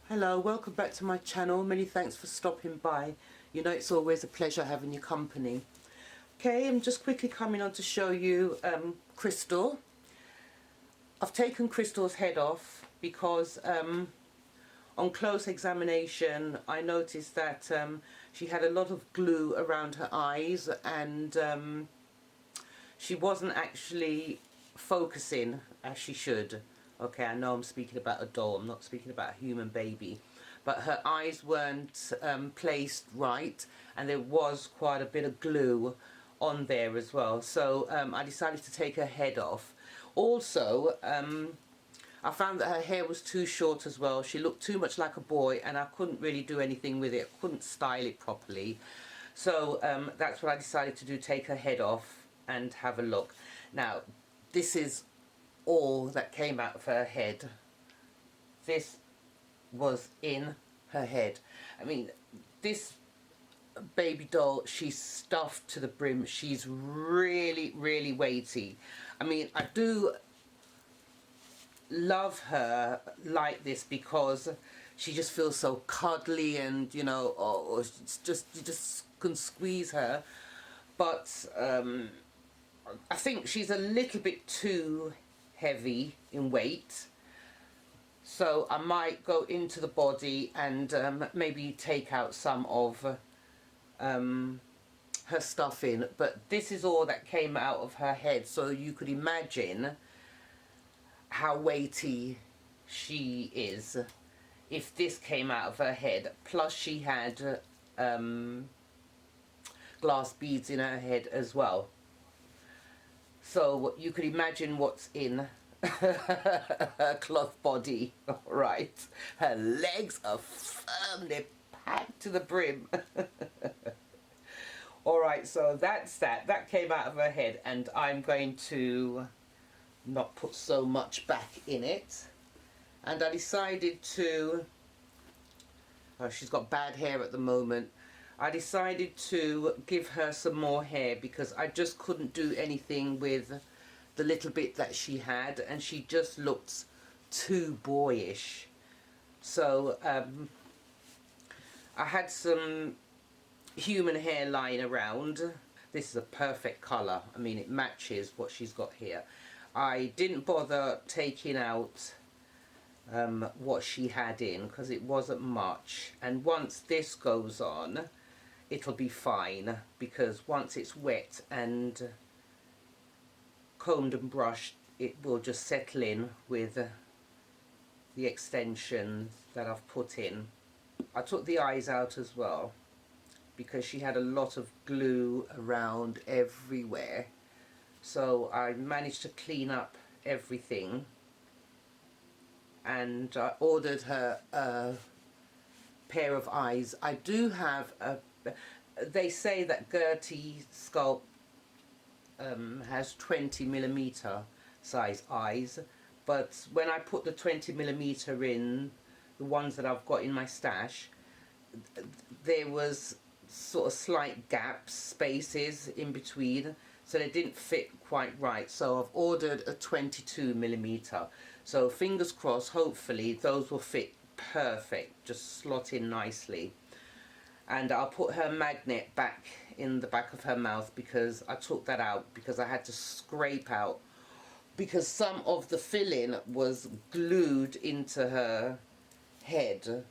Hello, welcome back to my channel. Many thanks for stopping by. You know it's always a pleasure having your company. Okay, I'm just quickly coming on to show you Crystal. I've taken Crystal's head off because on close examination I noticed that she had a lot of glue around her eyes and she wasn't actually focusing as she should. Okay, I know I'm speaking about a doll, I'm not speaking about a human baby. But her eyes weren't placed right, and there was quite a bit of glue on there as well. So I decided to take her head off. Also, I found that her hair was too short as well. She looked too much like a boy, and I couldn't really do anything with it. I couldn't style it properly. So that's what I decided to do, take her head off and have a look. Now, this is all that came out of her head. This was in her head. I mean, this baby doll, she's stuffed to the brim. She's really, really weighty. I mean, I do love her like this because she just feels so cuddly, and you know, oh, it's just, you just can squeeze her. But I think she's a little bit too heavy in weight, so I might go into the body and maybe take out some of her stuffing. But this is all that came out of her head, so you could imagine how weighty she is if this came out of her head. Plus she had glass beads in her head as well. So you could imagine what's in her cloth body. Alright, her legs are firmly packed to the brim. Alright, so that's that came out of her head, and I'm going to not put so much back in it. And I decided to, oh, she's got bad hair at the moment. I decided to give her some more hair because I just couldn't do anything with the little bit that she had, and she just looked too boyish. So I had some human hair lying around. This is a perfect colour. I mean, it matches what she's got here. I didn't bother taking out what she had in because it wasn't much, and once this goes on it'll be fine, because once it's wet and combed and brushed it will just settle in with the extensions that I've put in. I took the eyes out as well because she had a lot of glue around everywhere, so I managed to clean up everything. And I ordered her a pair of eyes. I do have a, they say that Gertie Sculpt has 20mm size eyes, but when I put the 20mm in, the ones that I've got in my stash, there was sort of slight gaps, spaces in between, so they didn't fit quite right. So I've ordered a 22mm. So fingers crossed, hopefully those will fit perfect, just slot in nicely. And I'll put her magnet back in the back of her mouth because I took that out because I had to scrape out, because some of the filling was glued into her head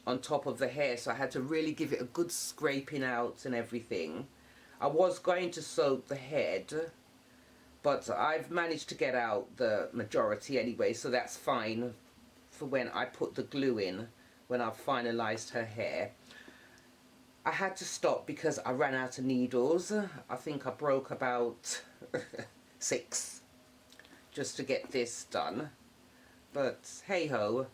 on top of the hair, so I had to really give it a good scraping out and everything. I was going to sew the head, but I've managed to get out the majority anyway, so that's fine for when I put the glue in, when I've finalised her hair. I had to stop because I ran out of needles. I think I broke about 6 just to get this done. But hey ho,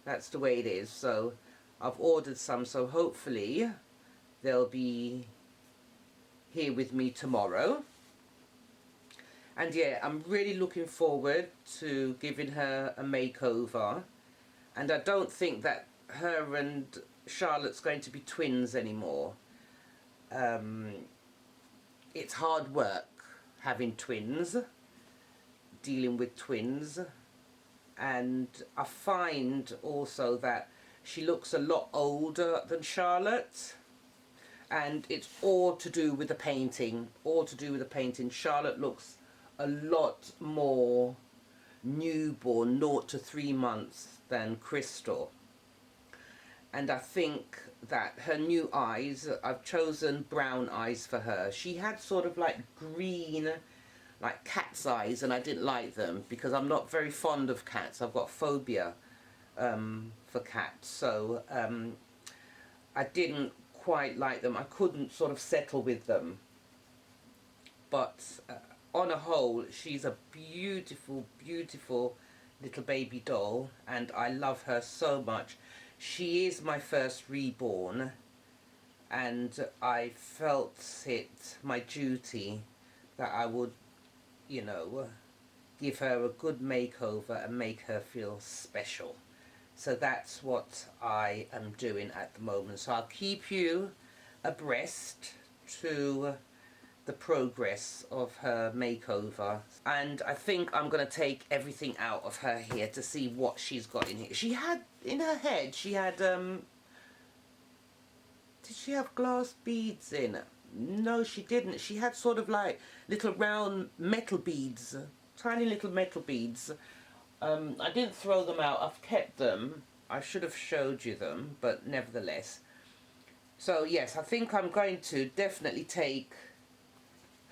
that's the way it is. So I've ordered some, so hopefully they'll be here with me tomorrow. And yeah, I'm really looking forward to giving her a makeover. And I don't think that her and Charlotte's going to be twins anymore. It's hard work having twins, dealing with twins, and I find also that She looks a lot older than Charlotte, and it's all to do with the painting, all to do with the painting. Charlotte looks a lot more newborn, 0 to 3 months, than Crystal. And I think that her new eyes, I've chosen brown eyes for her. She had sort of like green, like cat's eyes, and I didn't like them because I'm not very fond of cats. I've got phobia for cats, so I didn't quite like them. I couldn't sort of settle with them. But on a whole, she's a beautiful, beautiful little baby doll, and I love her so much. She is my first reborn, and I felt it my duty that I would, you know, give her a good makeover and make her feel special. So that's what I am doing at the moment. So I'll keep you abreast to the progress of her makeover. And I think I'm going to take everything out of her here to see what she's got in here. She had, in her head, she had, did she have glass beads in? No, she didn't. She had sort of like little round metal beads, tiny little metal beads. I didn't throw them out. I've kept them. I should have showed you them, but nevertheless. So yes, I think I'm going to definitely take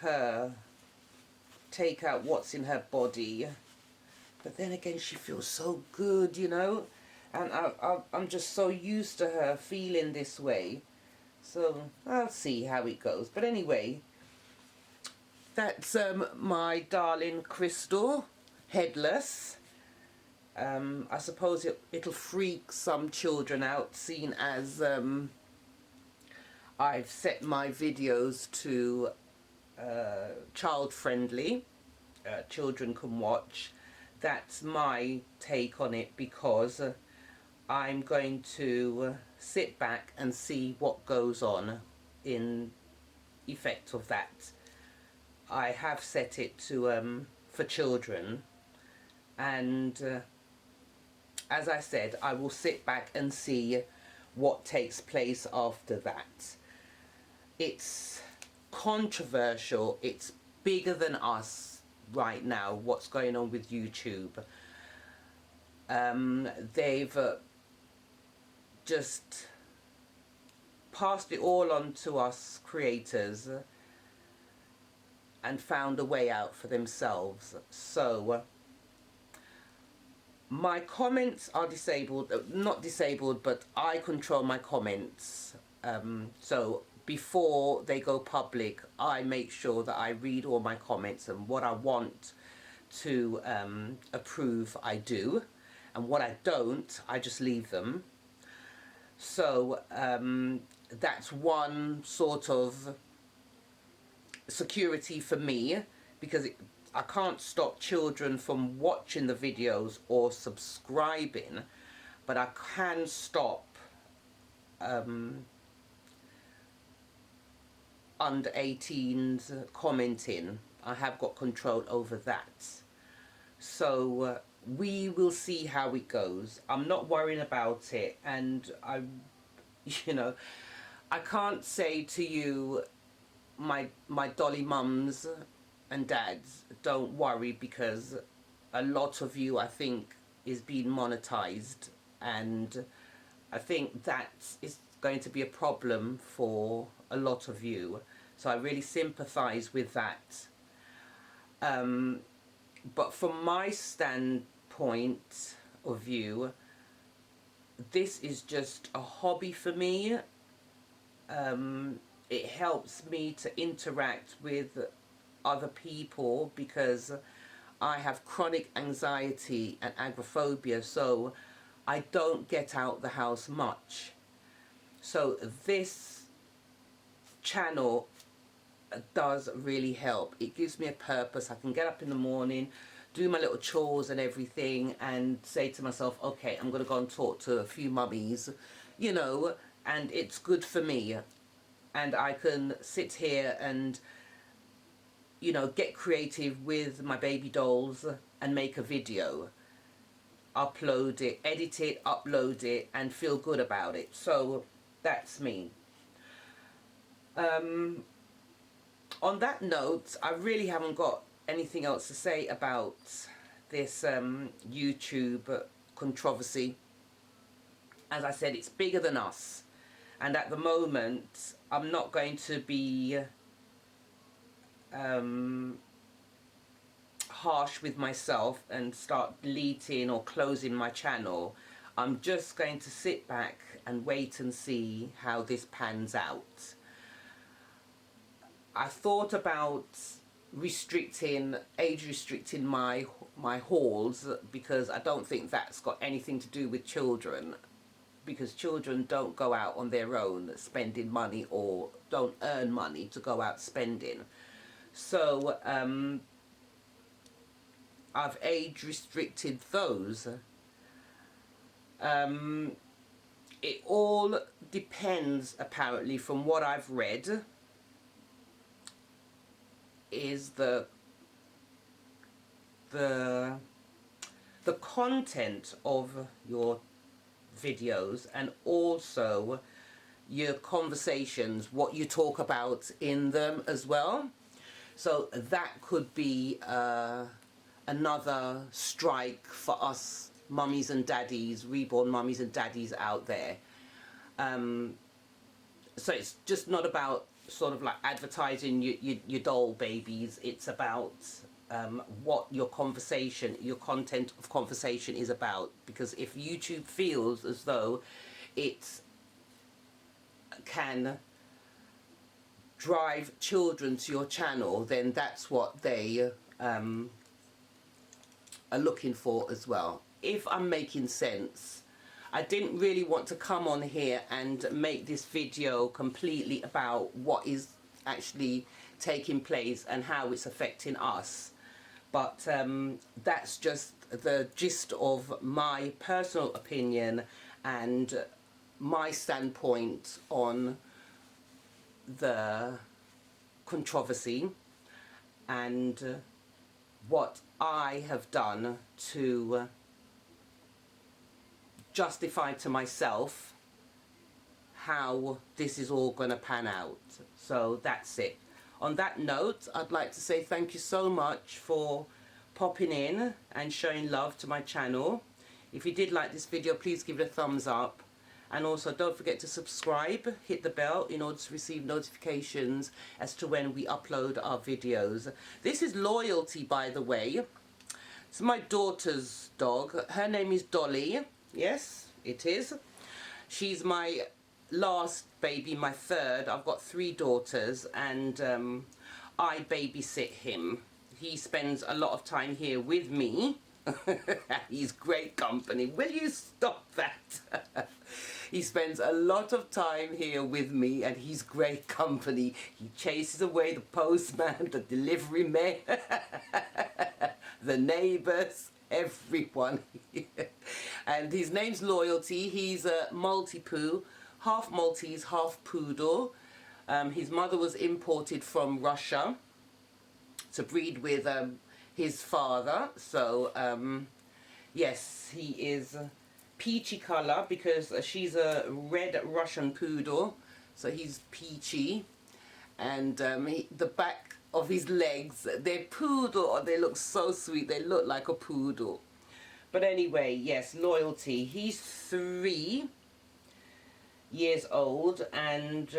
out what's in her body. But then again, she feels so good, you know. And I'm just so used to her feeling this way. So I'll see how it goes. But anyway, that's my darling Crystal, headless. I suppose it'll freak some children out, seeing as I've set my videos to child friendly, children can watch. That's my take on it, because I'm going to sit back and see what goes on in effect of that. I have set it to for children, and as I said, I will sit back and see what takes place after that. It's controversial. It's bigger than us right now, what's going on with YouTube. They've just passed it all on to us creators and found a way out for themselves. So my comments are disabled, not disabled, but I control my comments. So before they go public, I make sure that I read all my comments, and what I want to approve, I do, and what I don't, I just leave them. So that's one sort of security for me, because I can't stop children from watching the videos or subscribing, but I can stop under 18s commenting. I have got control over that. So we will see how it goes. I'm not worrying about it, and you know, I can't say to you, my dolly mums and dads, don't worry, because a lot of you, I think, is being monetized, and I think that is going to be a problem for a lot of you. So I really sympathize with that. But from my standpoint of view, this is just a hobby for me. It helps me to interact with other people, because I have chronic anxiety and agoraphobia, so I don't get out the house much. So this channel does really help. It gives me a purpose. I can get up in the morning, do my little chores and everything, and say to myself, okay, I'm going to go and talk to a few mummies, you know, and it's good for me. And I can sit here and, you know, get creative with my baby dolls and make a video. upload it, edit it, upload it, and feel good about it. So that's me. On that note, I really haven't got anything else to say about this YouTube controversy. As I said, it's bigger than us, and at the moment I'm not going to be harsh with myself and start deleting or closing my channel. I'm just going to sit back and wait and see how this pans out. I thought about age restricting my hauls, because I don't think that's got anything to do with children, because children don't go out on their own spending money, or don't earn money to go out spending. So I've age restricted those. It all depends, apparently, from what I've read, is the content of your videos, and also your conversations, what you talk about in them as well. So that could be another strike for us mummies and daddies, reborn mummies and daddies out there. So it's just not about sort of like advertising your doll babies. It's about what your content of conversation is about. Because if YouTube feels as though it can drive children to your channel, then that's what they are looking for as well. If I'm making sense, I didn't really want to come on here and make this video completely about what is actually taking place and how it's affecting us. But that's just the gist of my personal opinion and my standpoint on the controversy, and what I have done to justify to myself how this is all going to pan out. So that's it. On that note, I'd like to say thank you so much for popping in and showing love to my channel. If you did like this video, please give it a thumbs up. And also don't forget to subscribe, hit the bell in order to receive notifications as to when we upload our videos. This is Loyalty, by the way. It's my daughter's dog. Her name is Dolly. Yes, it is. She's my last baby, my third. I've got 3 daughters, and I babysit him. He spends a lot of time here with me. He's great company. Will you stop that? He spends a lot of time here with me, and he's great company. He chases away the postman, the delivery man, the neighbours, everyone. And his name's Loyalty. He's a Maltipoo, half Maltese, half Poodle. His mother was imported from Russia to breed with his father. So yes, he is peachy colour because she's a red Russian Poodle, so he's peachy. And the back of his legs, they're poodle, they look so sweet, they look like a poodle. But anyway, yes, Loyalty, he's 3 years old, and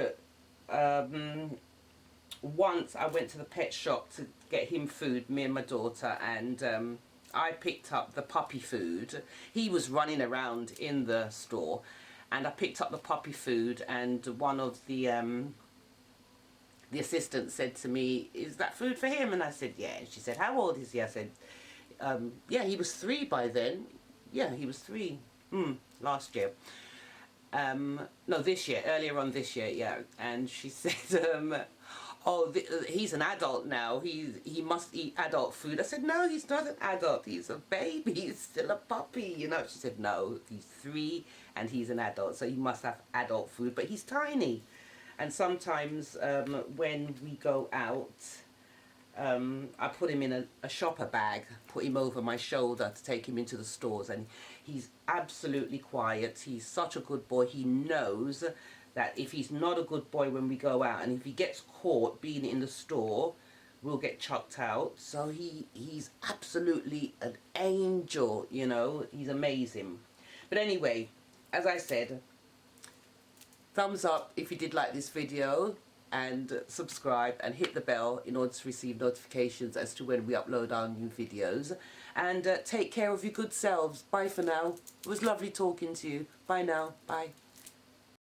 once I went to the pet shop to get him food, me and my daughter, and I picked up the puppy food. He was running around in the store, and I picked up the puppy food, and one of the assistants said to me, "Is that food for him?" And I said, "Yeah." And she said, "How old is he?" I said, "Yeah, he was 3 by then." Yeah, he was 3. Last year. No, this year, earlier on this year, yeah. And she said, "Oh, he's an adult now. He must eat adult food." I said, "No, he's not an adult. He's a baby. He's still a puppy, you know." She said, "No, he's 3 and he's an adult, so he must have adult food, but he's tiny." And sometimes when we go out, I put him in a shopper bag, put him over my shoulder to take him into the stores, and he's absolutely quiet. He's such a good boy. He knows that if he's not a good boy when we go out, and if he gets caught being in the store, we'll get chucked out. So he's absolutely an angel, you know. He's amazing. But anyway, as I said, thumbs up if you did like this video, and subscribe and hit the bell in order to receive notifications as to when we upload our new videos. And take care of your good selves. Bye for now. It was lovely talking to you. Bye now. Bye.